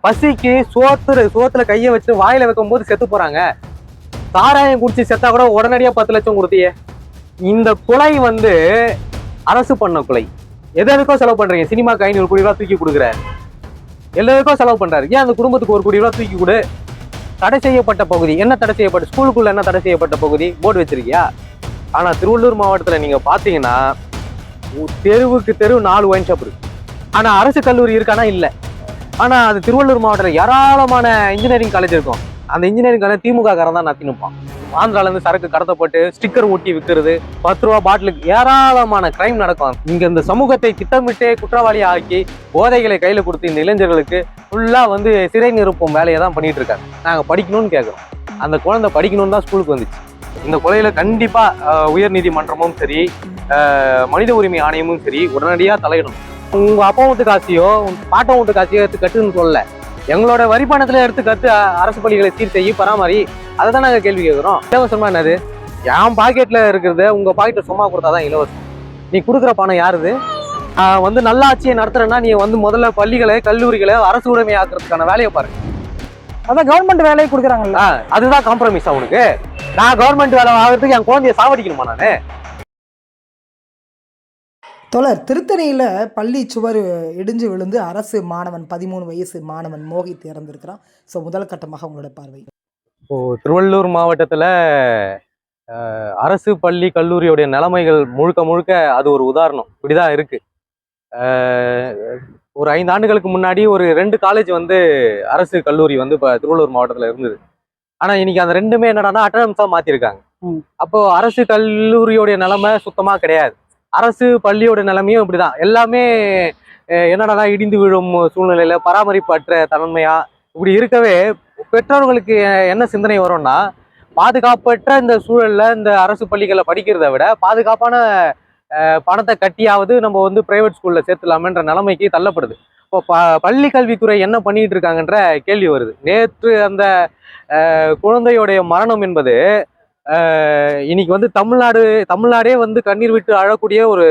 பசிக்கு சோத்துல கையை வச்சு வாயில வைக்கும் போது செத்து போறாங்க. சாராயம் குடிச்சு செத்தா கூட உடனடியா 10 லட்சம் கொடுத்தியே. இந்த கொலை வந்து அரசு பண்ண கொலை. எதுக்கோ செலவு பண்றீங்க. சினிமாக்கு 500 கோடி ரூபாய் தூக்கி கொடுக்குறாரு, எல்லாருக்கும் செலவு பண்றாரு. ஏன் அந்த குடும்பத்துக்கு 1 கோடி ரூபாய் தூக்கி கொடு. தடை செய்யப்பட்ட பகுதி என்ன தடை செய்யப்பட்ட, ஸ்கூலுக்குள்ள என்ன தடை செய்யப்பட்ட பகுதி போர்டு வச்சிருக்கியா? ஆனா திருவள்ளூர் மாவட்டத்துல நீங்க பாத்தீங்கன்னா தெருவுக்கு தெரு 4 ஒயின் ஷாப் இருக்கு. ஆனா அரசு கல்லூரி இருக்கானா இல்ல. ஆனா அது திருவள்ளூர் மாவட்டத்துல ஏராளமான இன்ஜினியரிங் காலேஜ் இருக்கும். அந்த இன்ஜினியரிங் காலேஜ் திமுக காரன் தான் நடத்தி நிற்பான். ஆந்திரால இருந்து சரக்கு கடத்தப்பட்டு ஸ்டிக்கர் ஒட்டி விற்கிறது, 10 ரூபா பாட்டிலுக்கு ஏராளமான கிரைம் நடக்கும். இங்க இந்த சமூகத்தை திட்டமிட்டே குற்றவாளியை ஆக்கி போதைகளை கையில கொடுத்து இந்த இளைஞர்களுக்கு ஃபுல்லா வந்து சிறை நிரப்பும் வேலையை தான் பண்ணிட்டு இருக்காங்க. நாங்க படிக்கணும்னு கேட்கிறோம். அந்த குழந்தை படிக்கணும்னு தான் ஸ்கூலுக்கு வந்துச்சு. இந்த கொலையில கண்டிப்பா உயர் நீதிமன்றமும் சரி, மனித உரிமை ஆணையமும் சரி உடனடியா தலையிடணும். உங்க அப்பா வீட்டு காசியோ பாட்ட வீட்டு காசியோ எடுத்து கட்டுன்னு சொல்லல, எங்களோட வரி பணத்துல எடுத்து கட்டு அரசு பள்ளிகளை சீர் செய்ய பராமரி. அதை தான் நாங்க கேள்வி கேட்கிறோம். இலவசமா என்னது? என் பாக்கெட்ல இருக்கிறத உங்க பாக்கெட்ல சும்மா கொடுத்தாதான் இலவசம். நீ கொடுக்குற பணம் யாருது? வந்து நல்லாட்சியை நடத்துறேன்னா நீ வந்து முதல்ல பள்ளிகளை கல்லூரிகளை அரசு உடைமை ஆக்குறதுக்கான வேலையை பாருங்க. அதான் கவர்மெண்ட் வேலையை கொடுக்குறாங்கல்ல, அதுதான் காம்ப்ரமைஸ். அவனுக்கு நான் கவர்மெண்ட் வேலை ஆகிறதுக்கு என் குழந்தைய சாவடிக்கணுமா நானு? தோழர், திருத்தணியில் பள்ளி சுவர் இடிஞ்சு விழுந்து அரசு மாணவன் 13 வயசு மாணவன் மோகித் இறந்திருக்கிறான். ஸோ முதல் கட்டமாக உங்களோட பார்வை. இப்போ திருவள்ளூர் மாவட்டத்துல அரசு பள்ளி கல்லூரியோடைய நிலைமைகள் முழுக்க முழுக்க அது ஒரு உதாரணம். இப்படிதான் இருக்கு. ஒரு 5 ஆண்டுகளுக்கு முன்னாடி ஒரு 2 காலேஜ் வந்து அரசு கல்லூரி வந்து இப்போ திருவள்ளூர் மாவட்டத்துல இருந்தது. ஆனா இன்னைக்கு அந்த 2மே என்னடான்னா அட்டனன்ஸா மாத்திருக்காங்க. அப்போ அரசு கல்லூரியோடைய நிலைமை சுத்தமா கிடையாது. அரசு பள்ளியோட நிலைமையும் இப்படிதான். எல்லாமே என்னடா இடிந்து விழும் சூழ்நிலையில பராமரிப்பற்ற தன்மையா இப்படி இருக்கவே பெற்றோர்களுக்கு என்ன சிந்தனை வரும்னா, பாதுகாப்பற்ற இந்த சூழல்ல இந்த அரசு பள்ளிகளை படிக்கிறத விட பாதுகாப்பான பணத்தை கட்டியாவது நம்ம வந்து பிரைவேட் ஸ்கூல்ல சேர்த்துலாமன்ற நிலைமைக்கு தள்ளப்படுது. இப்போ பள்ளி கல்வித்துறை என்ன பண்ணிட்டு இருக்காங்கன்ற கேள்வி வருது. நேற்று அந்த குழந்தையுடைய மரணம் என்பது இன்னைக்கு வந்து தமிழ்நாடே வந்து கண்ணீர் விட்டு அழக்கூடிய ஒரு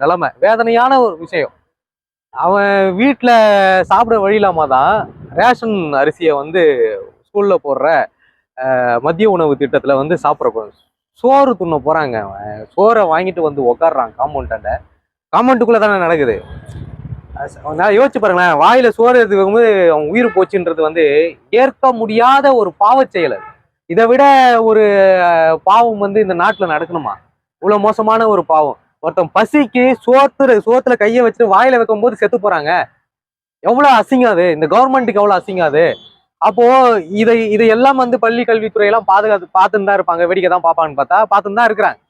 நிலைமை, வேதனையான ஒரு விஷயம். அவன் வீட்டில் சாப்பிட வழி இல்லாம தான் ரேஷன் அரிசியை வந்து ஸ்கூல்ல போடுற மதிய உணவு திட்டத்துல வந்து சாப்பிட்ற சோறு துண்ண போறாங்க. சோறை வாங்கிட்டு வந்து உக்காடுறான் காம்பவுண்டுக்குள்ள தானே நடக்குது. நான் யோசிச்சு பாருங்களேன், வாயில சோறு எடுத்து வைக்கும்போது அவன் உயிர் போச்சுன்றது வந்து ஏற்க முடியாத ஒரு பாவச் செயல். இதை விட ஒரு பாவம் வந்து இந்த நாட்டுல நடக்கணுமா? இவ்வளவு மோசமான ஒரு பாவம். ஒருத்தன் பசிக்கு சோத்துல கையை வச்சு வாயில வைக்கும் போது செத்து போறாங்க. எவ்வளவு அசிங்காது, இந்த கவர்மெண்ட்டுக்கு எவ்வளவு அசிங்காது. அப்போ இதையெல்லாம் வந்து பள்ளி கல்வித்துறை எல்லாம் பார்த்துன்னு தான் இருப்பாங்க, வேடிக்கை தான் பார்ப்பான்னு பார்த்தா பார்த்துன்னு தான் இருக்கிறாங்க.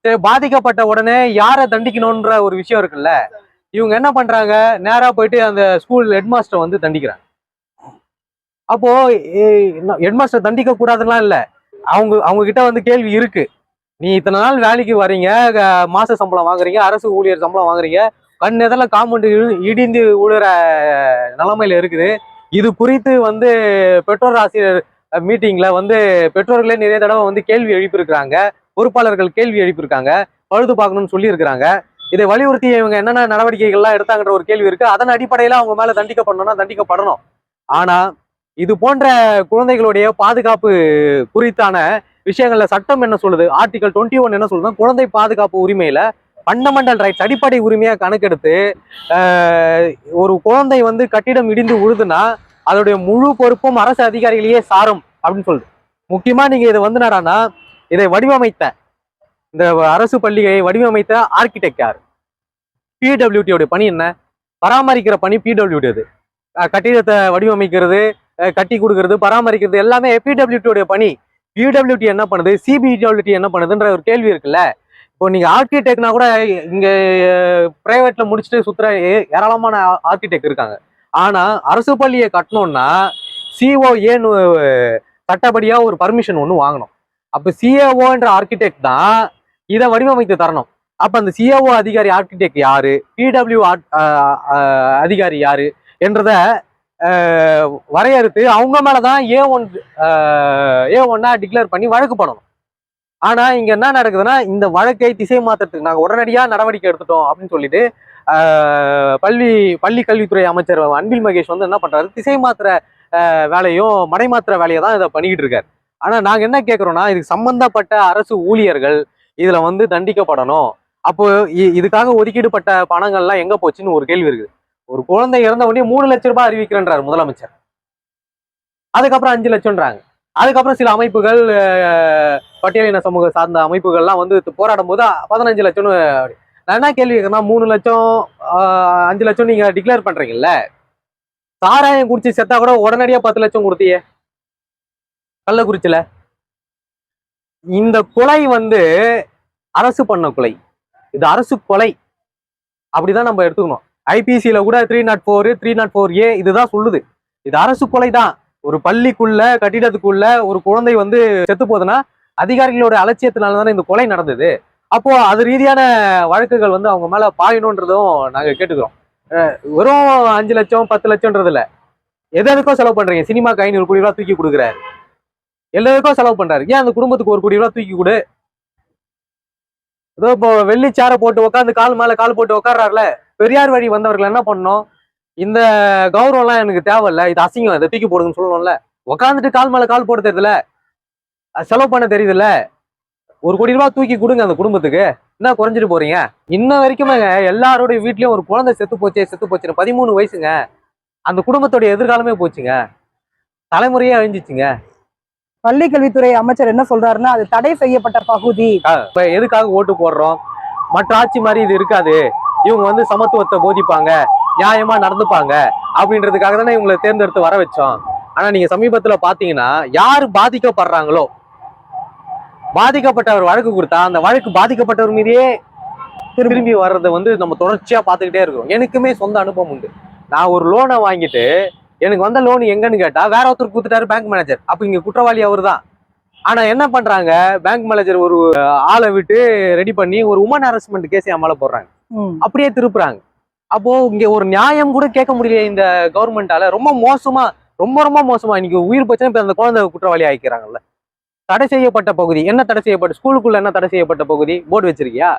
சரி, பாதிக்கப்பட்ட உடனே யாரை தண்டிக்கணும்ன்ற ஒரு விஷயம் இருக்குல்ல, இவங்க என்ன பண்றாங்க, நேரா போயிட்டு அந்த ஸ்கூல் ஹெட்மாஸ்டர் வந்து தண்டிக்கிறாங்க. அப்போ ஹெட்மாஸ்டர் தண்டிக்க கூடாதுலாம் இல்லை, அவங்க கிட்ட வந்து கேள்வி இருக்கு. நீ இத்தனை நாள் வேலைக்கு வர்றீங்க, மாச சம்பளம் வாங்குறீங்க, அரசு ஊழியர் சம்பளம் வாங்குறீங்க, கண் எதெல்லாம் காம்பவுண்ட் இடிந்து விழுற நிலைமையில இருக்குது. இது குறித்து வந்து பெற்றோர் ஆசிரியர் மீட்டிங்ல வந்து பெற்றோர்களே நிறைய தடவை வந்து கேள்வி எழுப்பியிருக்கிறாங்க, பொறுப்பாளர்கள் கேள்வி எழுப்பியிருக்காங்க, பழுது பார்க்கணும்னு சொல்லி இருக்கிறாங்க. இதை வலியுறுத்தி இவங்க என்னென்ன நடவடிக்கைகள்லாம் எடுத்தாங்கன்ற ஒரு கேள்வி இருக்கு. அதன் அடிப்படையில அவங்க மேல தண்டிக்கப்படணும்னா தண்டிக்கப்படணும். ஆனா இது போன்ற குழந்தைகளுடைய பாதுகாப்பு குறித்தான விஷயங்கள்ல சட்டம் என்ன சொல்லுது, ஆர்டிகல் 21 என்ன சொல்லுது, குழந்தை பாதுகாப்பு உரிமையில ஃபண்டமெண்டல் ரைட்ஸ் அடிப்படை உரிமையா கணக்கெடுத்து ஒரு குழந்தை வந்து கட்டிடம் இடிந்து உழுதுன்னா அதோடைய முழு பொறுப்பும் அரசு அதிகாரிகளையே சாரும் அப்படின்னு சொல்லுது. முக்கியமா நீங்க இதை வந்து என்னடான்னா, இதை வடிவமைத்த இந்த அரசு பள்ளியை வடிவமைத்த ஆர்கிடெக்ட் யாரு? பிடபிள்யூடியோட பணி என்ன? பராமரிக்கிற பணி பிடபிள்யூடி. அது கட்டிடத்தை வடிவமைக்கிறது, கட்டி கொடுக்கறது, பராமரிக்கிறது எல்லாமே பிடபிள்யூடியோட பணி. பிடபிள்யூடி என்ன பண்ணுது, சிபிடபிள்யூடி என்ன பண்ணுதுன்ற ஒரு கேள்வி இருக்குல்ல. இப்போ நீங்க ஆர்கிடெக்ட்னா கூட இங்க பிரைவேட்ல முடிச்சுட்டு சுத்துற ஏராளமான ஆர்கிடெக்ட் இருக்காங்க. ஆனா அரசு பள்ளியை கட்டணும்னா சிஓஏன்னு சட்டப்படியா ஒரு பர்மிஷன் ஒன்று வாங்கணும். அப்ப சிஏஓன்ற ஆர்கிடெக்ட் தான் இதை வடிவமைத்து தரணும். அப்ப அந்த சிஏஓ அதிகாரி ஆர்கிடெக்ட் யாரு, பிடபிள்யூ அதிகாரி யாரு என்றத வரையறுத்து அவங்க மேலதான் ஏ1 டிக்ளேர் பண்ணி வழக்கு பண்ணணும். ஆனா இங்க என்ன நடக்குதுன்னா, இந்த வழக்கை திசை மாத்துறதுக்கு நாங்க உடனடியா நடவடிக்கை எடுத்துட்டோம் அப்படின்னு சொல்லிட்டு பள்ளி கல்வித்துறை அமைச்சர் அன்பில் மகேஷ் வந்து என்ன பண்றாரு, திசை மாத்திர வேலையும் மடைமாத்திர வேலையை தான் இதை பண்ணிக்கிட்டு இருக்காரு. ஆனா நாங்க என்ன கேட்கிறோம்னா, இதுக்கு சம்பந்தப்பட்ட அரசு ஊழியர்கள் இதுல வந்து தண்டிக்கப்படணும். அப்போ இதுக்காக ஒதுக்கீடுபட்ட பணங்கள்லாம் எங்க போச்சுன்னு ஒரு கேள்வி இருக்குது. ஒரு குழந்தை இறந்த உடனே 3 லட்சம் ரூபாய் அறிவிக்கிறேன்றாரு முதலமைச்சர். அதுக்கப்புறம் 5 லட்சம்ன்றாங்க. அதுக்கப்புறம் சில அமைப்புகள் பட்டியலின சமூக சார்ந்த அமைப்புகள்லாம் வந்து போராடும் போது 15 லட்சம்னு. நான் என்ன கேள்வி கேட்கறேன்னா, 3 லட்சம் 5 லட்சம் நீங்க டிக்ளேர் பண்றீங்கல்ல, சாராயம் குடிச்சு செத்தா கூட உடனடியா 10 லட்சம் கொடுத்தியே கள்ளக்குறிச்சியில. இந்த கொலை வந்து அரசு பண்ண கொலை, இது அரசு கொலை அப்படிதான் நம்ம எடுத்துக்கணும். ஐபிசியில கூட 304 304A இதுதான் சொல்லுது, இது அரசு கொலை தான். ஒரு பள்ளிக்குள்ள கட்டிடத்துக்குள்ள ஒரு குழந்தை வந்து செத்து போகுதுன்னா அதிகாரிகளோட அலட்சியத்தினால தானே இந்த கொலை நடந்தது. அப்போ அது ரீதியான வழக்குகள் வந்து அவங்க மேல பாயணுன்றதும் நாங்க கேட்டுக்கிறோம். வெறும் 5 லட்சம் 10 லட்சம்ன்றது இல்ல, எதுக்கும் செலவு பண்றீங்க. சினிமாக்கு 500 கோடி ரூபாய் தூக்கி கொடுக்குறாரு, எல்லாருக்கும் செலவு பண்றாரு. ஏன் அந்த குடும்பத்துக்கு 1 கோடி ரூபாய் தூக்கி கொடு. ஏதோ இப்போ வெள்ளிச்சாரை போட்டு உட்காந்து கால் மேல கால் போட்டு உட்கார்றாருல, பெரியார் வழி வந்தவர்கள் என்ன பண்ணணும், இந்த கௌரவம்லாம் எனக்கு தேவையில்ல, இது அசிங்கம், இதை தூக்கி போடுங்கன்னு சொல்லணும்ல. உட்காந்துட்டு கால் மேல கால் போட தெரியுதுல, செலவு பண்ண தெரியுதுல்ல. 1 கோடி ரூபாய் தூக்கி கொடுங்க அந்த குடும்பத்துக்கு. என்ன குறைஞ்சிட்டு போறீங்க? இன்ன வரைக்குமே எல்லாரோடைய வீட்லயும் ஒரு குழந்தை செத்து போச்சுன்னு 13 வயசுங்க, அந்த குடும்பத்தோட எதிர்காலமே போச்சுங்க, தலைமுறையே அழிஞ்சிச்சுங்க. பள்ளி கல்வித்துறை அமைச்சர் என்ன சொல்றாருன்னா, அது தடை செய்யப்பட்ட பகுதி. இப்ப எதுக்காக ஓட்டு போடுறோம்? மற்ற ஆட்சி மாதிரி இது இருக்காது, இவங்க வந்து சமத்துவத்தை போதிப்பாங்க, நியாயமா நடந்துப்பாங்க அப்படின்றதுக்காக தானே இவங்களை தேர்ந்தெடுத்து வர வச்சோம். ஆனா நீங்க சமீபத்துல பாத்தீங்கன்னா, யாரு பாதிக்கப்படுறாங்களோ, பாதிக்கப்பட்டவர் வழக்கு கொடுத்தா அந்த வழக்கு பாதிக்கப்பட்டவர் மீதே திரும்பி வர்றதை வந்து நம்ம தொடர்ச்சியா பார்த்துக்கிட்டே இருக்கோம். எனக்குமே சொந்த அனுபவம் உண்டு. நான் ஒரு லோனை வாங்கிட்டு எனக்கு வந்த லோன் எங்கன்னு கேட்டா வேற ஒருத்தர் கொடுத்துட்டாரு பேங்க் மேனேஜர். அப்ப இங்க குற்றவாளி அவர் தான். ஆனா என்ன பண்றாங்க, பேங்க் மேனேஜர் ஒரு ஆளை விட்டு ரெடி பண்ணி ஒரு உமன் ஹராஸ்மெண்ட் கேஸ் என் மேல போடுறாங்க, அப்படியே திருப்புறாங்க. அப்போ இங்க ஒரு நியாயம் கூட கேட்க முடியல இந்த கவர்மெண்டால. ரொம்ப மோசமா, ரொம்ப மோசமா. இன்னைக்கு உயிர் பிரச்சனை, இப்ப அந்த குழந்தை குற்றவாளி ஆக்கிக்கிறாங்கல்ல. தடை செய்யப்பட்ட பகுதி என்ன தடை செய்யப்பட்ட, ஸ்கூலுக்குள்ள என்ன தடை செய்யப்பட்ட பகுதி போர்டு வச்சிருக்கியா?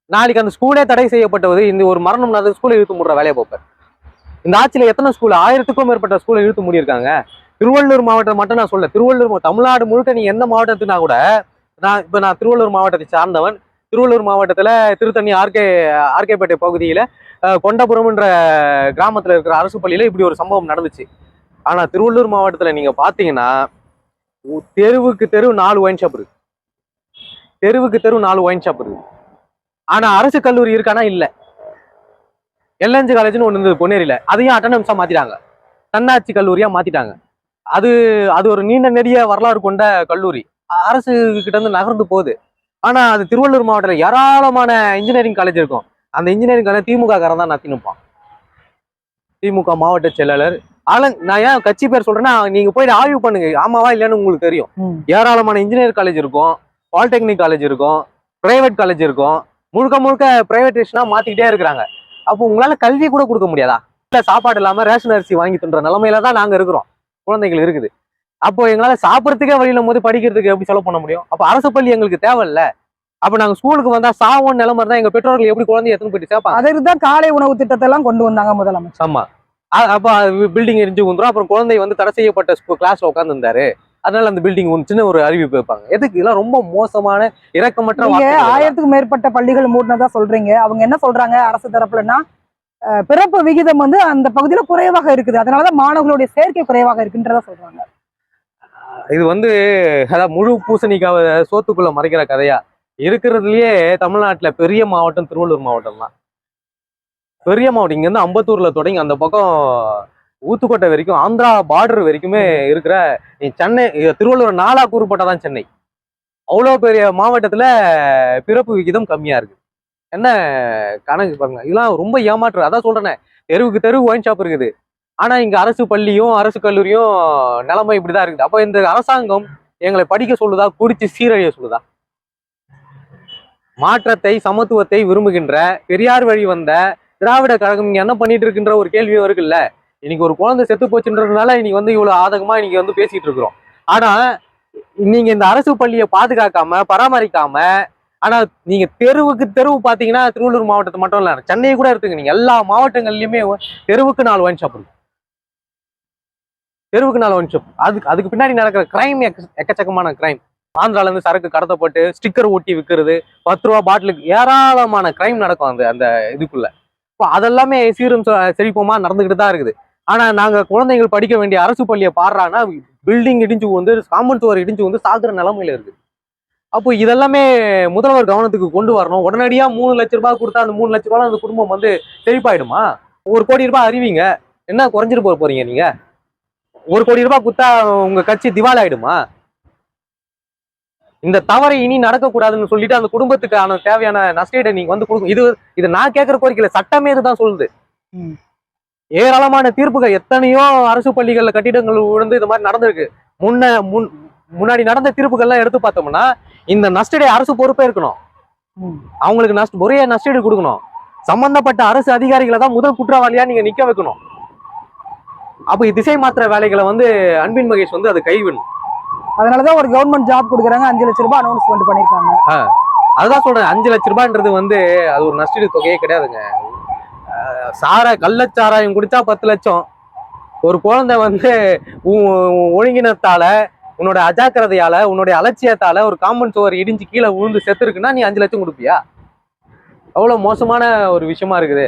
நாளைக்கு அந்த ஸ்கூலே தடை செய்யப்பட்டது, இந்த ஒரு மரணம் நடந்த ஸ்கூலை இழுத்து மூடுற வேலையை பார்ப்பார். இந்த ஆட்சியில எத்தனை ஸ்கூல், 1000க்கும் மேற்பட்ட ஸ்கூலை இழுத்து மூடியிருக்காங்க. திருவள்ளூர் மாவட்டம் மட்டும் நான் சொல்ல, திருவள்ளூர் தமிழ்நாடு முழுக்க நீங்க எந்த மாவட்டத்துனா கூட, நான் திருவள்ளூர் மாவட்டத்தை சார்ந்தவன். திருவள்ளூர் மாவட்டத்துல திருத்தணி ஆர்கேபேட்டை பகுதியில கொண்டபுரம்ன்ற கிராமத்துல இருக்கிற அரசு பள்ளியில இப்படி ஒரு சம்பவம் நடந்துச்சு. ஆனா திருவள்ளூர் மாவட்டத்துல நீங்க பாத்தீங்கன்னா தெருவுக்கு தெரு 4 ஒயின் ஷாப் இருக்கு, தெருவுக்கு தெரு 4 ஒயின் ஷாப் இருக்கு. ஆனா அரசு கல்லூரி இருக்கானா இல்ல. எல்என்ஜி காலேஜ்னு ஒண்ணு இருந்தது பொன்னேரியில, அதையும் அட்டனன்ஸா மாத்திட்டாங்க, தன்னாட்சி கல்லூரியா மாத்திட்டாங்க. அது ஒரு நீண்ட நெடிய வரலாறு கொண்ட கல்லூரி, அரசு கிட்ட இருந்து நகர்ந்து போகுது. ஆனா அது திருவள்ளூர் மாவட்டத்தில் ஏராளமான இன்ஜினியரிங் காலேஜ் இருக்கும். அந்த இன்ஜினியரிங் காலேஜ் திமுக காரன் தான் நடத்தி நிற்பான், திமுக மாவட்ட செயலாளர். நான் ஏன் கட்சி பேர் சொல்றேன்னா, நீங்க போயிட்டு ஆய்வு பண்ணுங்க, ஆமாவா இல்லைன்னு உங்களுக்கு தெரியும். ஏராளமான இன்ஜினியரிங் காலேஜ் இருக்கும், பாலிடெக்னிக் காலேஜ் இருக்கும், பிரைவேட் காலேஜ் இருக்கும். முழுக்க பிரைவேட்டேஷனா மாத்திக்கிட்டே இருக்கிறாங்க. அப்போ உங்களால கல்வி கூட கொடுக்க முடியாதா? இல்ல, சாப்பாடு இல்லாம ரேஷன் அரிசி வாங்கி தின்ற நிலைமையில தான் நாங்க இருக்கிறோம், குழந்தைகள் இருக்குது. அப்போ எங்களால சாப்பிட்றதுக்கே வழியில போது படிக்கிறதுக்கு எப்படி செலவு பண்ண முடியும்? அப்ப அரசு பள்ளி எங்களுக்கு தேவையில்ல. அப்ப நாங்க ஸ்கூலுக்கு வந்தா சாவோன்னு நிலைமை இருந்தா எங்க பெற்றோர்கள் எப்படி குழந்தைய எத்தனை போயிட்டு சேர்ப்பாங்க? அதற்கு தான் காலை உணவு திட்டத்தை எல்லாம் கொண்டு வந்தாங்க முதலமைச்சர். ஆமா, அப்ப பில்டிங் எரிஞ்சு வந்துடும். அப்புறம் குழந்தை வந்து தடை செய்யப்பட்ட கிளாஸ்ல உட்கார்ந்து இருந்தாரு, அதனால அந்த பில்டிங் சின்ன ஒரு அறிவிப்பு வைப்பாங்க. எதுக்கு? இதெல்லாம் ரொம்ப மோசமான இரக்கமற்ற. 1000க்கும் மேற்பட்ட பள்ளிகள் மூடினதா சொல்றீங்க. அவங்க என்ன சொல்றாங்க அரசு தரப்புலன்னா, பிறப்பு விகிதம் வந்து அந்த பகுதியில குறைவாக இருக்குது, அதனாலதான் மாணவர்களுடைய சேர்க்கை குறைவாக இருக்குன்றதா சொல்றாங்க. இது வந்து அதான் முழு பூசணிக்காவை சோத்துக்குள்ள மறைக்கிற கதையா இருக்கிறதுலயே. தமிழ்நாட்டுல பெரிய மாவட்டம் திருவள்ளூர் மாவட்டம் தான், பெரிய மாவட்டம். இங்க இருந்து அம்பத்தூர்ல தொடங்கி அந்த பக்கம் ஊத்துக்கோட்டை வரைக்கும், ஆந்திரா பார்டர் வரைக்குமே இருக்கிற சென்னை, திருவள்ளூர் 4ஆ கூறுப்பட்டதான் சென்னை. அவ்வளோ பெரிய மாவட்டத்துல பிறப்பு விகிதம் கம்மியா இருக்கு. என்ன கணக்கு பாருங்க, இதெல்லாம் ரொம்ப ஏமாற்று. அதான் சொல்றேனே, தெருவுக்கு தெரு ஒயின் ஷாப் இருக்குது. ஆனா இங்க அரசு பள்ளியும் அரசு கல்லூரியும் நிலைமை இப்படிதான் இருக்குது. அப்போ இந்த அரசாங்கம் எங்களை படிக்க சொல்லுதா, குடிச்சு சீரழிய சொல்லுதா? மாற்றத்தை, சமத்துவத்தை விரும்புகின்ற பெரியார் வழி வந்த திராவிட கழகம் இங்க என்ன பண்ணிட்டு இருக்குன்ற ஒரு கேள்வியும் இருக்குல்ல. இன்னைக்கு ஒரு குழந்தை செத்து போச்சுன்றதுனால இன்னைக்கு வந்து இவ்வளவு ஆதகமா இன்னைக்கு வந்து பேசிட்டு இருக்கிறோம். ஆனா நீங்க இந்த அரசு பள்ளியை பாதுகாக்காம பராமரிக்காம ஆனா நீங்க தெருவுக்கு தெருவு பாத்தீங்கன்னா திருவள்ளூர் மாவட்டத்தை மட்டும் இல்ல, சென்னையை கூட எடுத்துங்க, நீங்க எல்லா மாவட்டங்கள்லயுமே தெருவுக்கு 4 ஒயின் ஷாப் இருக்கு. தெருவுக்கு 4 ஒயின் ஷாப். அதுக்கு பின்னாடி நடக்கிற கிரைம் எக்கச்சக்கமான கிரைம். ஆந்திரால இருந்து சரக்கு கடத்தப்பட்டு ஸ்டிக்கர் ஒட்டி விற்கிறது, 10 ரூபா பாட்டிலுக்கு ஏராளமான கிரைம் நடக்கும் அந்த இதுக்குள்ள. இப்போ அதெல்லாமே சீரும் செழிப்பமா நடந்துகிட்டு தான் இருக்குது. ஆனா நாங்க குழந்தைகள் படிக்க வேண்டிய அரசு பள்ளியை பாடுறாங்கன்னா பில்டிங் இடிஞ்சு வந்து காம்பவுண்ட் சுவர் இடிஞ்சு வந்து சாகுற நிலைமையில இருக்கு. அப்போ இதெல்லாமே முதல்வர் கவனத்துக்கு கொண்டு வரணும். உடனடியா 3 லட்சம் ரூபாய் கொடுத்தா அந்த 3 லட்ச ரூபாய் அந்த குடும்பம் வந்து செழிப்பாயிடுமா? 1 கோடி ரூபாய் அறிவிங்க, என்ன குறைஞ்சிட்டு போறீங்க நீங்க? 1 கோடி ரூபாய் கொடுத்தா உங்க கட்சி திவால் ஆயிடுமா? இந்த தவறை இனி நடக்கக்கூடாதுன்னு சொல்லிட்டு அந்த குடும்பத்துக்கான தேவையான நஷ்டஈடை நீங்க வந்து கொடுக்கும். இது நான் கேட்கிற கோரிக்கையில சட்டமே இதுதான் சொல்லுது. ஏராளமான தீர்ப்புகள் எத்தனையோ அரசு பள்ளிகள்ல கட்டிடங்கள் விழுந்து இது மாதிரி நடந்திருக்கு. முன்னாடி நடந்த தீர்ப்புகள்லாம் எடுத்து பார்த்தோம்னா இந்த நஷ்டஈடை அரசு பொறுப்பே இருக்கணும். அவங்களுக்கு ஒரே நஷ்டஈடு கொடுக்கணும். சம்பந்தப்பட்ட அரசு அதிகாரிகளை தான் முதல் குற்றவாளியா நீங்க நிக்க வைக்கணும். அப்ப திசை மாற்ற வேலைகளை வந்து அன்பின் மகேஷ் வந்து அதை கைவிடணும். அதனாலதான் ஒரு கவர்மெண்ட் ஜாப் கொடுக்குறாங்க, 5 லட்சம் ரூபாய் அனௌன்ஸ்மெண்ட் பண்ணிருக்காங்க. அதுதான் சொல்றேன், 5 லட்சம் ரூபாய்ன்றது வந்து அது ஒரு நஷ்டஈடு தொகையே கிடையாதுங்க. கள்ளச்சாராயம் குடிச்சா 10 லட்சம். ஒரு குழந்தை வந்து ஒழுங்கினத்தால, உன்னோட அஜாக்கிரதையால, உன்னுடைய அலட்சியத்தால ஒரு காம்பவுண்ட் சுவர் இடிஞ்சு கீழே விழுந்து செத்துருக்குன்னா நீ 5 லட்சம் கொடுப்பியா? அவ்வளவு மோசமான ஒரு விஷயமா இருக்குது.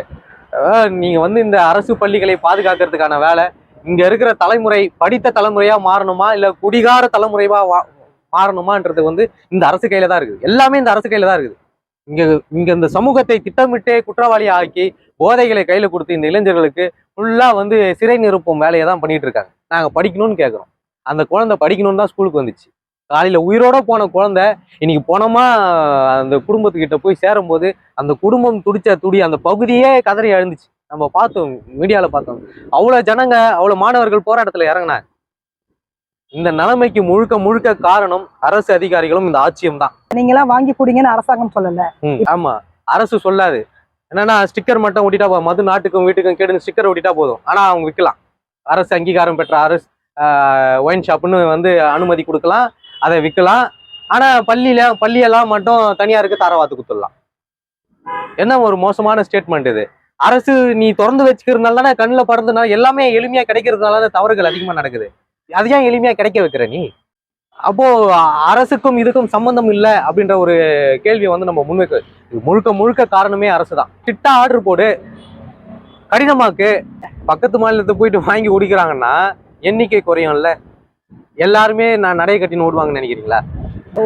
நீங்க வந்து இந்த அரசு பள்ளிகளை பாதுகாக்கிறதுக்கான வேலை, இங்க இருக்கிற தலைமுறை படித்த தலைமுறையா மாறணுமா இல்ல குடிகார தலைமுறையா மாறணுமான்றது வந்து இந்த அரசு கையில தான் இருக்குது. எல்லாமே இந்த அரசு கையில தான் இருக்குது. இங்க இந்த சமூகத்தை திட்டமிட்டே குற்றவாளியா ஆக்கி போதைகளை கையில கொடுத்து இந்த இளைஞர்களுக்கு ஃபுல்லா வந்து சிறை நிரப்பும் வேலையை தான் பண்ணிட்டு இருக்காங்க. நாங்க படிக்கணும்னு கேட்கிறோம். அந்த குழந்தை படிக்கணும்னு தான் ஸ்கூலுக்கு வந்துச்சு. காலையில உயிரோட போன குழந்தை இன்னைக்கு போனோமா அந்த குடும்பத்துக்கிட்ட போய் சேரும்போது அந்த குடும்பம் துடிச்ச துடி அந்த பகுதியே கதறி அழுந்துச்சு. நம்ம பார்த்தோம், மீடியால பார்த்தோம். அவ்வளவு ஜனங்க, அவ்வளவு மாணவர்கள் போராட்டத்துல இறங்கினாங்க. இந்த நிலைமைக்கு முழுக்க முழுக்க காரணம் அரசு அதிகாரிகளும் இந்த ஆட்சியும் தான். நீங்க எல்லாம் வாங்கி குடிங்கன்னு அரசாங்கம் சொல்லல. ஆமா, அரசு சொல்லாது. என்னன்னா ஸ்டிக்கர் மட்டும் ஒட்டிட்டா போதும், மது நாட்டுக்கும் வீட்டுக்கும் கேடுன்னு ஸ்டிக்கர் ஒட்டிட்டா போதும். ஆனா அவங்க விற்கலாம். அரசு அங்கீகாரம் பெற்ற அரசு ஒயின் ஷாப்னு வந்து அனுமதி கொடுக்கலாம், அதை விற்கலாம். ஆனா பள்ளியெல்லாம் மட்டும் தனியாருக்கு தாரவாத்து கொடுத்துடலாம். என்ன ஒரு மோசமான ஸ்டேட்மெண்ட் இது. அரசு நீ திறந்து வச்சுக்கிறதுனால தானே கண்ணில் பறந்துனா எல்லாமே எளிமையா கிடைக்கிறதுனால தவறுகள் அதிகமா நடக்குது. அது ஏன் எளிமையா கிடைக்க வைக்கிற நீ? அப்போ அரசுக்கும் இதுக்கும் சம்பந்தம் இல்லை அப்படின்ற ஒரு கேள்வியை வந்து நம்ம முன்வைக்க, முழுக்க முழுக்க காரணமே அரசு தான். திட்டா ஆர்டர் போடு, கடினமாக்கு. பக்கத்து மாநிலத்தை போயிட்டு வாங்கி குடிக்கிறாங்கன்னா எண்ணிக்கை குறையும்ல. எல்லாருமே நான் நடைய கட்டின்னு ஓடுவாங்கன்னு நினைக்கிறீங்களா?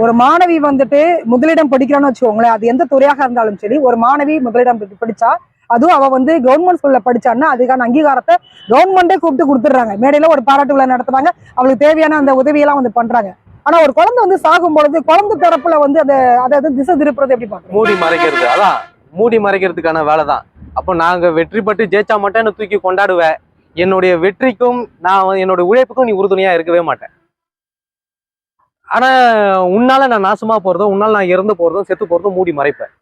ஒரு மாணவி வந்துட்டு முதலிடம் படிக்கிறான்னு வச்சுக்கோங்களேன், அது எந்த துறையாக இருந்தாலும் சரி, ஒரு மாணவி முதலிடம் படிச்சா, அதுவும் அவ வந்து கவர்மெண்ட் ஸ்கூல்ல படிச்சான்னா அதுக்கான அங்கீகாரத்தை கவர்மெண்டே கூப்பிட்டு கொடுத்துட்றாங்க. மேடையில ஒரு பாராட்டு விழா நடத்துறாங்க, அவளுக்கு தேவையான அந்த உதவியெல்லாம் வந்து பண்றாங்க. ஆனா ஒரு குழந்தை வந்து சாகும் பொழுது குழந்தை தரப்புல வந்து அதை திசை திருப்புறது எப்படி பாக்குறோம்? மூடி மறைக்கிறது. அதான் மூடி மறைக்கிறதுக்கான வேலை தான். அப்போ நாங்க வெற்றி பெற்று ஜெயிச்சா மட்டும் என்ன தூக்கி கொண்டாடுவேன். என்னுடைய வெற்றிக்கும் என்னோட உழைப்புக்கும் நீ உறுதுணையா இருக்கவே மாட்டேன். ஆனா உன்னால நான் நாசமா போறதும், உன்னால நான் இறந்து போறதும், செத்து போறதும் மூடி மறைப்பேன்.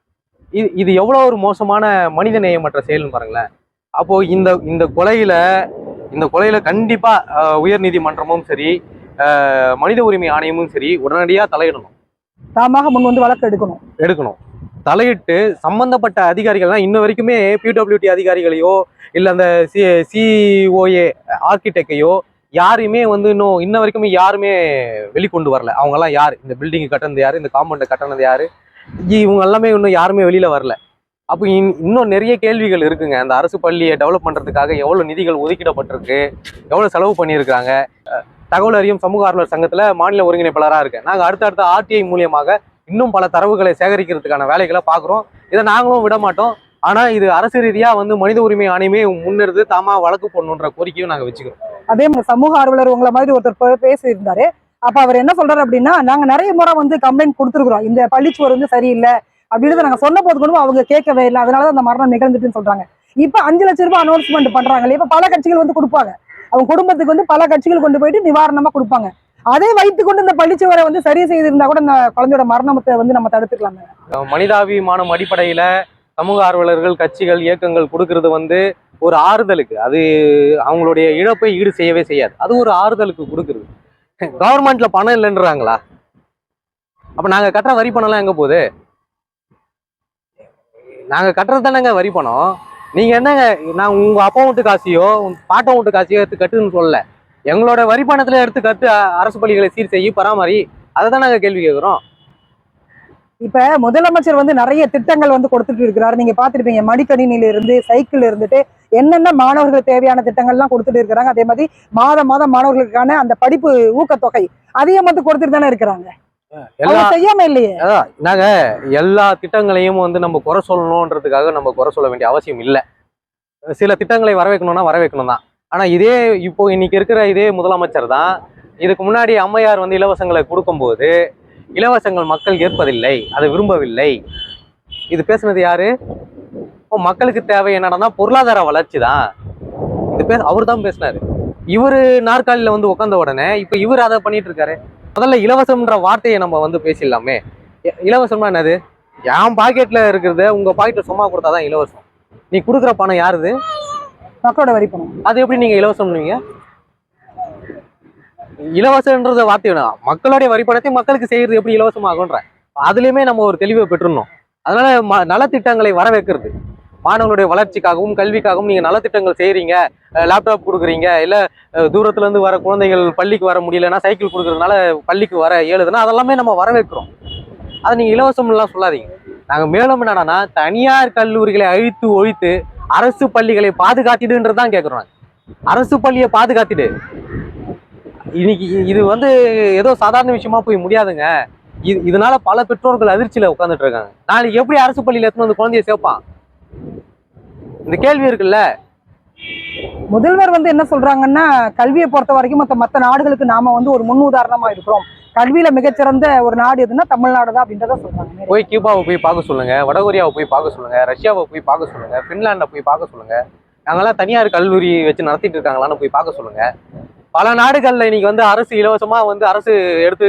இது எவ்வளவு ஒரு மோசமான மனித நேயமற்ற செயல்னு பாருங்களேன். அப்போ இந்த கொலையில கண்டிப்பா உயர் நீதிமன்றமும் சரி, மனித உரிமை ஆணையமும் சரி உடனடியா தலையிடணும். தாமாக முன் வந்து வழக்கு எடுக்கணும். தலையிட்டு சம்பந்தப்பட்ட அதிகாரிகள்லாம் இன்ன வரைக்குமே பிடபிள்யூடி அதிகாரிகளையோ இல்ல அந்த சிஓஏ ஆர்கிடெக்டையோ யாருமே வந்து இன்ன வரைக்குமே யாருமே வெளிக்கொண்டு வரல. அவங்க எல்லாம் யாரு, இந்த பில்டிங் கட்டினது யாரு, இந்த காம்பவுண்டை கட்டினது யாரு, இவங்க எல்லாமே இன்னும் யாருமே வெளியில வரல. அப்போ இன்னும் நிறைய கேள்விகள் இருக்குங்க. அந்த அரசு பள்ளியை டெவலப் பண்றதுக்காக எவ்வளவு நிதிகள் ஒதுக்கிடப்பட்டிருக்கு, எவ்வளவு செலவு பண்ணியிருக்காங்க. தகவல் அறியும் சமூக ஆர்வலர் சங்கத்துல மாநில ஒருங்கிணைப்பாளராக இருக்கேன். நாங்க அடுத்தடுத்த ஆர்டிஐ மூலியமாக இன்னும் பல தரவுகளை சேகரிக்கிறதுக்கான வேலைகளை பார்க்குறோம். இதை நாங்களும் விட மாட்டோம். ஆனா இது அரசு ரீதியா வந்து மனித உரிமை ஆணையமே முன்னிறுத்து தாமா வழக்கு போடணுன்ற கோரிக்கையும் நாங்க வச்சுக்கிறோம். அதே சமூக ஆர்வலர் உங்களை மாதிரி ஒருத்தர் பேசியிருந்தாரு. அப்ப அவர் என்ன சொல்றாரு அப்படின்னா, நாங்க நிறைய முறை வந்து கம்ப்ளைண்ட் கொடுத்துருக்குறோம், இந்த பள்ளிச்சுவர் வந்து சரியில்லை அப்படின்னு நாங்க சொன்ன போது கூட அவங்க கேட்கவே இல்லை, அதனாலதான் அந்த மரணம் நிகழ்ந்துட்டுன்னு சொல்றாங்க. இப்ப 5 லட்சம் ரூபாய் அனௌன்ஸ்மெண்ட் பண்றாங்களே, இப்ப பல கட்சிகள் வந்து கொடுப்பாங்க, அவங்க குடும்பத்துக்கு வந்து பல கட்சிகள் கொண்டு போயிட்டு நிவாரணமா கொடுப்பாங்க. அதை வைத்துக் கொண்டு இந்த பள்ளிச்சுவரை வந்து சரி செய்திருந்தா கூட இந்த குழந்தையோட மரணத்தை வந்து நம்ம தடுத்துக்கலாமே. மனிதாபிமானம் அடிப்படையில சமூக ஆர்வலர்கள், கட்சிகள், இயக்கங்கள் கொடுக்கறது வந்து ஒரு ஆறுதலுக்கு, அது அவங்களுடைய இழப்பை ஈடு செய்யவே செய்யாது. அது ஒரு ஆறுதலுக்கு கொடுக்குறது. கவர்மெண்ட்ல பணம் இல்லைன்றாங்களா? அப்ப நாங்க கட்டுற வரி பணம் எல்லாம் எங்க போகுது? நாங்க கட்டுறது தானேங்க வரி பணம். நீங்க என்னங்க, நான் உங்க அப்பா வீட்டு காசையோ உங்க பாட்டம் வீட்டு காசையோ எடுத்து கட்டுன்னு சொல்லல. எங்களோட வரி பணத்துல எடுத்து கட்டு, அரசு பள்ளிகளை சீர் செய்ய பராமரி, அதை தான் நாங்க கேள்வி கேட்கிறோம். இப்ப முதலமைச்சர் வந்து நிறைய திட்டங்கள் வந்து கொடுத்துட்டு இருக்கிறாரு. நீங்க பாத்துருப்பீங்க, மடிக்கணினில இருந்து சைக்கிள் இருந்துட்டு என்னென்ன மாணவர்களுக்கு தேவையான திட்டங்கள்லாம் கொடுத்துட்டு இருக்கிறாங்க. அதே மாதிரி மாதம் மாதம் மாணவர்களுக்கான அந்த படிப்பு ஊக்கத்தொகை அதையும் வந்து கொடுத்துட்டு தானே இருக்கிறாங்க. எல்லா செய்யாம இல்லையே. நாங்க எல்லா திட்டங்களையும் வந்து நம்ம குறை சொல்லணும்ன்றதுக்காக நம்ம குறை சொல்ல வேண்டிய அவசியம் இல்லை. சில திட்டங்களை வரவேற்கணும்னா வரவேற்கணும் தான். ஆனா இதே இப்போ இன்னைக்கு இருக்கிற இதே முதலமைச்சர் தான் இதுக்கு முன்னாடி அம்மையார் வந்து இலவசங்களை கொடுக்கும்போது இலவசங்கள் மக்கள் ஏற்பதில்லை, அதை விரும்பவில்லை. இது பேசுனது யாரு? இப்போ மக்களுக்கு தேவை என்னன்னா பொருளாதார வளர்ச்சி தான். இது அவர் தான் பேசினாரு. இவரு நாற்காலியில வந்து உட்கார்ந்த உடனே இப்ப இவர் அதை பண்ணிட்டு இருக்காரு. முதல்ல இலவசம்ன்ற வார்த்தையை நம்ம வந்து பேசிடலாமே. இலவசம்னா என்னது? என் பாக்கெட்ல இருக்கிறத உங்க பாக்கெட்ல சும்மா கொடுத்தாதான் இலவசம். நீ கொடுக்குற பணம் யாருது? மக்களோட வரி பணம். அது எப்படி நீங்க இலவசம் பண்ணுவீங்க? இலவசம்ன்றத வார்த்தை வேணும். மக்களுடைய வரி பணத்தை மக்களுக்கு செய்யறது எப்படி இலவசமாகுன்ற அதுலயுமே நம்ம ஒரு தெளிவை பெற்றுடணும். அதனால நலத்திட்டங்களை வரவேற்கிறது, மாணவர்களுடைய வளர்ச்சிக்காகவும் கல்விக்காகவும் நீங்க நலத்திட்டங்கள் செய்யறீங்க, லேப்டாப் கொடுக்குறீங்க, இல்ல தூரத்துல இருந்து வர குழந்தைகள் பள்ளிக்கு வர முடியலன்னா சைக்கிள் கொடுக்கறதுனால பள்ளிக்கு வர இயலுதுன்னா அதெல்லாமே நம்ம வரவேற்கிறோம். அதை நீங்க இலவசம் எல்லாம் சொல்லாதீங்க. நாங்க மேலும் என்னன்னா தனியார் கல்லூரிகளை அழித்து ஒழித்து அரசு பள்ளிகளை பாதுகாத்திடுன்றதுதான் கேட்கிறோம். அரசு பள்ளியை பாதுகாத்திடு. இன்னைக்கு இது வந்து ஏதோ சாதாரண விஷயமா போய் முடியாதுங்க. இதனால பல பெற்றோர்கள் அதிர்ச்சியில உட்கார்ந்துட்டு இருக்காங்க. நாளைக்கு எப்படி அரசு பள்ளியில எடுத்துன்னு வந்து குழந்தைய சேர்ப்பான்? இந்த கேள்வி இருக்குல்ல. முதல்வர் வந்து என்ன சொல்றாங்கன்னா, கல்வியை பொறுத்த வரைக்கும் மற்ற நாடுகளுக்கு நாம வந்து ஒரு முன் உதாரணமா இருக்கிறோம், கல்வியில மிகச்சிறந்த ஒரு நாடு எதுன்னா தமிழ்நாடு தான் அப்படின்றத சொல்றாங்க. போய் கியூபாவை போய் பார்க்க சொல்லுங்க, வடகொரியாவை போய் பார்க்க சொல்லுங்க, ரஷ்யாவை போய் பார்க்க சொல்லுங்க, பின்லாண்டை போய் பார்க்க சொல்லுங்க. நாங்கெல்லாம் தனியார் கல்லூரி வச்சு நடத்திட்டு இருக்காங்களான்னு போய் பார்க்க சொல்லுங்க. பல நாடுகள்ல இன்னைக்கு வந்து அரசு இலவசமா வந்து அரசு எடுத்து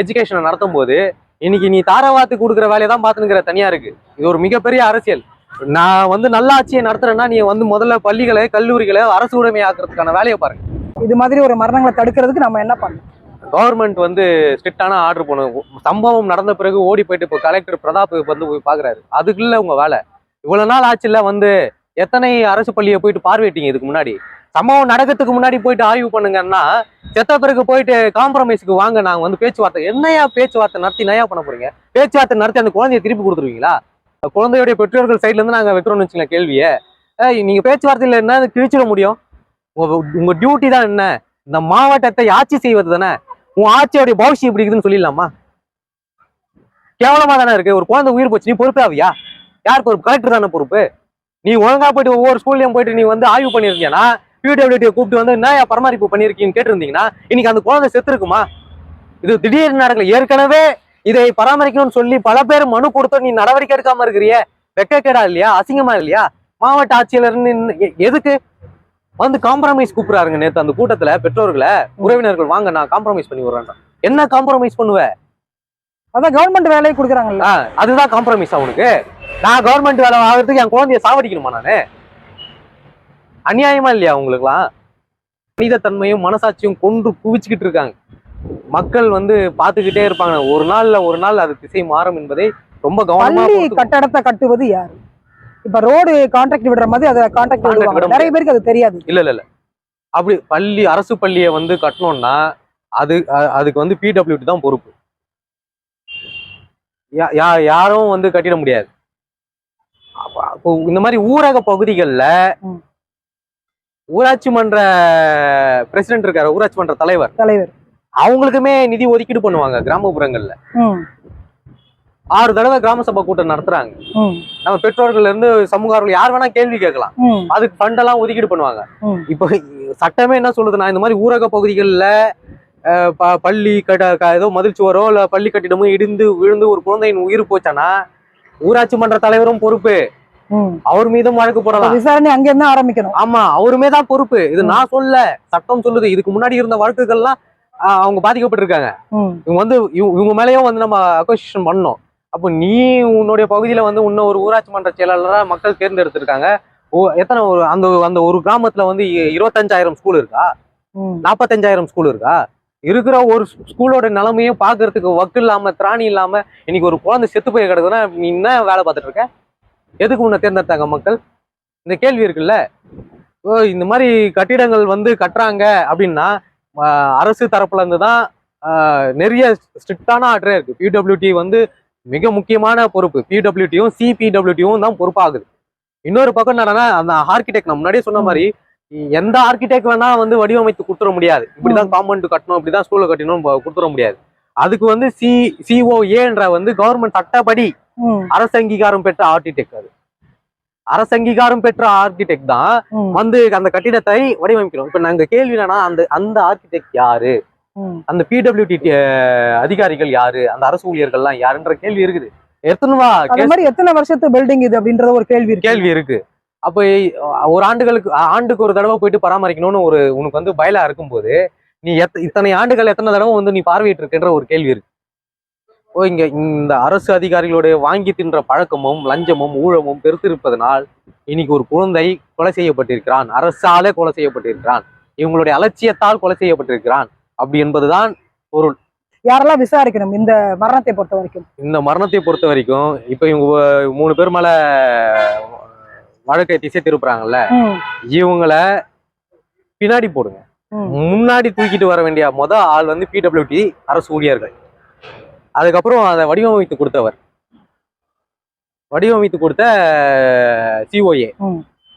எஜுகேஷனை நடத்தும் போது இன்னைக்கு நீ தாரவாத்து கொடுக்குற வேலையை தான் பார்த்துனுக்கிற தனியாருக்கு. இது ஒரு மிகப்பெரிய அரசியல். நான் வந்து நல்ல ஆட்சியை நடத்துறேன்னா நீ வந்து முதல்ல பள்ளிகளை கல்லூரிகளை அரசு உடைமை ஆக்குறதுக்கான வேலையை பாருங்க. இது மாதிரி ஒரு மரணங்களை தடுக்கிறதுக்கு நம்ம என்ன பண்ணணும்? கவர்மெண்ட் வந்து ஸ்ட்ரிக்டான ஆர்டர் பண்ணும். சம்பவம் நடந்த பிறகு ஓடி போயிட்டு இப்போ கலெக்டர் பிரதாப் வந்து போய் பாக்குறாரு. அதுக்குள்ள உங்க வேலை. இவ்வளவு நாள் ஆச்சுல வந்து எத்தனை அரசு பள்ளியை போயிட்டு பார்வையிட்டீங்க? இதுக்கு முன்னாடி சம்பவம் நடக்கிறதுக்கு முன்னாடி போயிட்டு ஆய்வு பண்ணுங்கன்னா செத்த பிறகு போயிட்டு காம்ப்ரமைஸுக்கு வாங்க, நாங்க வந்து பேச்சுவார்த்தை. என்னையா பேச்சுவார்த்தை நடத்தி நயா பண்ண போறீங்க? பேச்சுவார்த்தை நடத்தி அந்த குழந்தைய திருப்பி கொடுத்துருவீங்களா? குழந்தையுடைய பெற்றோர்கள் சைட்ல இருந்து நாங்க வைக்கிறோம்னு வச்சுக்கலாம் கேள்வியை. நீங்க பேச்சுவார்த்தையில என்ன கிழிச்சிட முடியும்? உங்க டியூட்டி தான் என்ன? இந்த மாவட்டத்தை ஆட்சி செய்வது தானே. உன் ஆட்சியோடைய பவிஷ்யம் எப்படி இருக்குதுன்னு சொல்லிடலாமா? கேவலமா தானே இருக்கு. ஒரு குழந்தை உயிர் போச்சு, நீ பொறுப்பாவியா? யார் பொறுப்பு? கலெக்டர் தானே பொறுப்பு. நீ ஒழுங்கா போயிட்டு ஒவ்வொரு ஸ்கூல்லையும் போயிட்டு நீ வந்து ஆய்வு பண்ணிருக்கீங்கன்னா பிடபிள்யூடியை கூப்பிட்டு வந்து என்ன பராமரிப்பு பண்ணிருக்கீங்கன்னு கேட்டிருந்தீங்கன்னா இன்னைக்கு அந்த குழந்தை செத்து இருக்குமா? இது திடீர்னு நடக்கல. ஏற்கனவே இதை பராமரிக்கணும்னு சொல்லி பல பேர் மனு கொடுத்தோம், நீ நடவடிக்கை எடுக்காம இருக்கிறிய. வெக்கக்கேடா இல்லையா? அசிங்கமா இல்லையா? மாவட்ட ஆட்சியாளர் எதுக்கு வந்து காம்ப்ரமைஸ் கூப்பிடுறாருங்க? நேற்று அந்த கூட்டத்துல பெற்றோர்களை உறவினர்கள் வாங்க நான் காம்ப்ரமைஸ் பண்ணி விடுறேன். என்ன காம்ப்ரமைஸ் பண்ணுவ? அதான் கவர்மெண்ட் வேலையை கொடுக்குறாங்கல்ல, அதுதான் காம்ப்ரமைஸ். அவனுக்கு நான் கவர்மெண்ட் வேலை ஆகிறதுக்கு என் குழந்தைய சாவடிக்கணுமா? நானு அநியாயமா இல்லையா? உங்களுக்குலாம் மனித தன்மையும் மனசாட்சியும் கொண்டு குவிச்சுக்கிட்டு இருக்காங்க. மக்கள் வந்து பாத்துக்கிட்டே இருப்பாங்க. ஒரு நாள் அது திசை மாறும் என்பதை ரொம்ப கவனமா. கட்டடத்தை கட்டுவது யாரு? இப்ப ரோடு கான்ட்ராக்ட் விடுற மாதிரி அதை கான்ட்ராக்ட் விடுவாங்க. நிறைய பேருக்கு அது தெரியாது. இல்ல அப்படி அரசு பள்ளியை வந்து கட்டணும்னா அதுக்கு வந்து பிடபிள்யூடி தான் பொறுப்பு. யாரும் வந்து கட்டிட முடியாது. இந்த மாதிரி ஊரக பகுதிகளில் ஊராட்சி மன்ற பிரசிடென்ட் இருக்காரு, ஊராட்சி மன்ற தலைவர் அவங்களுக்குமே நிதி ஒதுக்கீடு பண்ணுவாங்க. கிராமப்புறங்கள்ல 6 தடவை கிராம சபை கூட்டம் நடத்துறாங்க. நம்ம பெற்றோர்கள் இருந்து சமூகர்கள் யார் வேணா கேள்வி கேட்கலாம். அதுக்கு ஃபண்ட் எல்லாம் ஒதுக்கீடு பண்ணுவாங்க. இப்போ சட்டமே என்ன சொல்லுதுன்னா, இந்த மாதிரி ஊரக பகுதிகளில் பள்ளி ஏதோ மதில்ச்சுவரோ இல்ல பள்ளி கட்டிடமோ இடிந்து விழுந்து ஒரு குழந்தையின் உயிர் போச்சானா ஊராட்சி மன்ற தலைவரும் பொறுப்பு. அவர் மீதும் வழக்கு போடலாம். விசாரணை அங்க இருந்து ஆரம்பிக்கணும். ஆமா, அவருமே தான் பொறுப்பு. இது நான் சொல்ல, சட்டம் சொல்லுது. இதுக்கு முன்னாடி இருந்த வழக்குகள்லாம் அவங்க பாதிக்கப்பட்டிருக்காங்க. இவங்க வந்து இவங்க மேலேயும் வந்து நம்ம அக்வசிஷன் பண்ணணும். அப்போ நீ உன்னுடைய பகுதியில வந்து இன்னும் ஒரு ஊராட்சி மன்ற செயலாளராக மக்கள் தேர்ந்தெடுத்திருக்காங்க. எத்தனை அந்த ஒரு கிராமத்துல வந்து 25,000 ஸ்கூல் இருக்கா? 45,000 ஸ்கூல் இருக்கா? இருக்கிற ஒரு ஸ்கூலோட நிலைமையும் பாக்குறதுக்கு வக்கு இல்லாம திராணி இல்லாம இன்னைக்கு ஒரு குழந்தை செத்து போய் கிடக்குதுன்னா நீ என்ன வேலை பார்த்துட்டு இருக்க? எதுக்கு உன்னை தேர்ந்தெடுத்தாங்க மக்கள்? இந்த கேள்வி இருக்குல்ல. ஓ, இந்த மாதிரி கட்டிடங்கள் வந்து கட்டுறாங்க அப்படின்னா அரசு தரப்புல இருந்து தான் நிறைய ஸ்ட்ரிக்டான ஆர்டரே இருக்கு. பிடபிள்யூடி வந்து மிக முக்கியமான பொறுப்பு. பிடபிள்யூடியும் சிபிடபிள்யூடியும் தான் பொறுப்பாகுது. இன்னொரு பக்கம் என்னன்னா, அந்த ஆர்கிடெக்ட் நான் முன்னாடியே சொன்ன மாதிரி எந்த ஆர்கிடெக்ட் வேணா வந்து வடிவமைத்து கொடுத்துட முடியாது. இப்படிதான் காம்பவுண்ட் கட்டணும், இப்படிதான் ஸ்கூல்ல கட்டணும் கொடுத்துட முடியாது. அதுக்கு வந்து சிஓஏன்ற வந்து கவர்மெண்ட் சட்டப்படி அரசு அங்கீகாரம் பெற்ற ஆர்கிடெக்ட். அது அரசு அங்கீகாரம் பெற்ற ஆர்கிடெக்ட் தான் வந்து அந்த கட்டிடத்தை வடிவமைக்கணும். இப்ப நாங்க கேள்வி என்னன்னா, அந்த ஆர்கிடெக்ட் யாரு, அந்த பிடபிள்யூடி அதிகாரிகள் யாரு, அந்த அரசு ஊழியர்கள்லாம் யாருன்ற கேள்வி இருக்குது. எத்தனை வருஷத்து பில்டிங் இது அப்படின்ற ஒரு கேள்வி இருக்கு. அப்ப ஒரு ஆண்டுக்கு ஒரு தடவை போயிட்டு பராமரிக்கணும்னு உனக்கு வந்து பயலா இருக்கும்போது நீ இத்தனை ஆண்டுகள் எத்தனை தடவை வந்து நீ பார்வையிட்டு இருக்கின்ற ஒரு கேள்வி இருக்கு. இங்க இந்த அரசு அதிகாரிகளுடைய வாங்கி தின்ற பழக்கமும் லஞ்சமும் ஊழமும் பெருத்திருப்பதனால் இன்னைக்கு ஒரு குழந்தை கொலை செய்யப்பட்டிருக்கிறான், அரசாலே கொலை செய்யப்பட்டிருக்கிறான், இவங்களுடைய அலட்சியத்தால் கொலை செய்யப்பட்டிருக்கிறான் அப்படி என்பதுதான் பொருள். யாரெல்லாம் விசாரிக்கணும் இந்த மரணத்தை பொறுத்த வரைக்கும்? இந்த மரணத்தை பொறுத்த வரைக்கும் இப்ப இவங்க 3 பேர் மேல வழக்கை திசை திருப்புறாங்கல்ல, இவங்களை பின்னாடி போடுங்க. முன்னாடி தூக்கிட்டு வர வேண்டிய ஆள் வந்து பிடபிள்யூடி அரசு ஊழியர்கள். அதுக்கப்புறம் அதை வடிவமைத்து கொடுத்த சிஓஏ.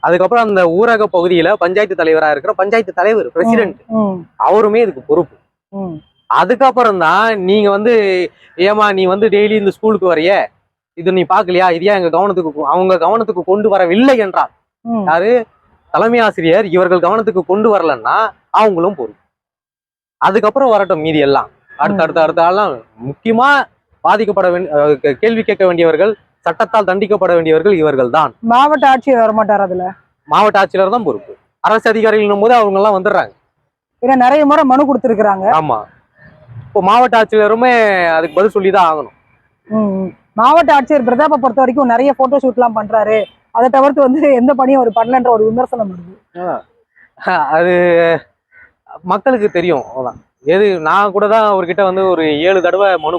அதுக்கப்புறம் அந்த ஊரக பகுதியில பஞ்சாயத்து தலைவரா இருக்கிற பஞ்சாயத்து தலைவர், பிரசிடென்ட், அவருமே இதுக்கு பொறுப்பு. அதுக்கப்புறம் தான் நீங்க வந்து ஏமா நீ வந்து டெய்லி இந்த ஸ்கூலுக்கு வரைய, இது நீ பாக்கலையா, இதையா அவங்க கவனத்துக்கு கொண்டு வரவில்லை என்றால் யாரு, தலைமை ஆசிரியர் இவர்கள் கவனத்துக்கு கொண்டு வரலன்னா அவங்களும் பொறுப்பு. அதுக்கப்புறம் வரட்டும் மீதி எல்லாம் அடுத்த ஆள்லாம். முக்கியமா பாதிக்கப்பட வேண்டிய, கேள்வி கேட்க வேண்டியவர்கள், சட்டத்தால் தண்டிக்கப்பட வேண்டியவர்கள் இவர்கள் தான். மாவட்ட ஆட்சியர் வரமாட்டார். அதுல மாவட்ட ஆட்சியர் தான் பொறுப்பு. அரசு அதிகாரிகள் போது அவங்க எல்லாம் வந்துடுறாங்க. ஏன்னா நிறைய முறை மனு கொடுத்துருக்காங்க. ஆமா, இப்போ மாவட்ட ஆட்சியருமே அதுக்கு பதில் சொல்லிதான் ஆகணும். மாவட்ட ஆட்சியர் பிரதாப்பை பொறுத்த வரைக்கும் நிறைய போட்டோ ஷூட் எல்லாம் பண்றாரு, அதை தவிர்த்து வந்து எந்த பணியும் அவர் பண்ணலன்ற ஒரு விமர்சனம் வருது. அது மக்களுக்கு தெரியும். அதான் நான் கூட தான் அவர்கிட்ட வந்து ஒரு 7 தடவை மனு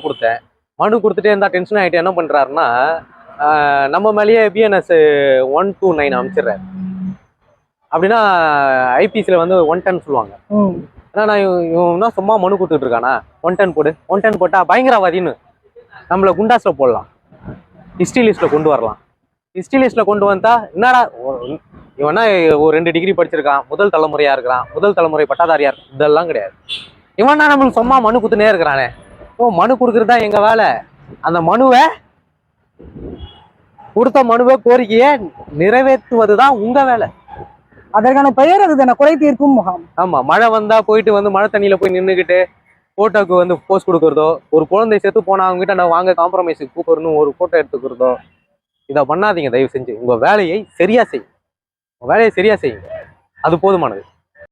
கொடுத்துட்டே இருந்தா டென்ஷன் ஆகிட்டு என்ன பண்றாருன்னா, நம்ம மேலேயே பிஎன்எஸ் 129 அமைச்சிடுறாரு. அப்படின்னா ஐபிசியில் வந்து 110 சொல்லுவாங்க. ஏன்னா நான் இவன் சும்மா மனு கொடுத்துட்டு இருக்கானா, 110 போடு, 110 போட்டா பயங்கரவாதின்னு நம்மளை குண்டாஸ்ல போடலாம், ஹிஸ்ட்ரி லிஸ்ட்ல கொண்டு வரலாம். ஹிஸ்ட்ரி லிஸ்ட்ல கொண்டு வந்தா என்னடா இவனா ஒரு 2 டிகிரி படிச்சிருக்கான், முதல் தலைமுறையா இருக்கிறான், முதல் தலைமுறை பட்டாதாரியா இருக்கு, இதெல்லாம் கிடையாது. இவனா நம்மளுக்கு சும்மா மனு கொடுத்துனே இருக்கிறானே. மனு கொடுக்கறதா எங்க வேலை. அந்த மனுவை கோரிக்கையை நிறைவேற்றுவதுதான் உங்க வேலை. அதற்கான பெயர் அதுதானே, குறை தீர்க்கும் முகாம். ஆமா, மழை வந்தா போயிட்டு வந்து மழை தண்ணியில போய் நின்றுக்கிட்டு போட்டோக்கு வந்து போஸ்ட் கொடுக்கறதோ, ஒரு குழந்தை செத்து போனா அவங்க கிட்ட நான் வாங்க காம்ப்ரமைஸ் கூப்பிடணும் ஒரு போட்டோ எடுத்துக்கிறதோ, இதை பண்ணாதீங்க தயவு செஞ்சு. உங்க வேலையை சரியா செய்யுங்க, அது போதுமானது.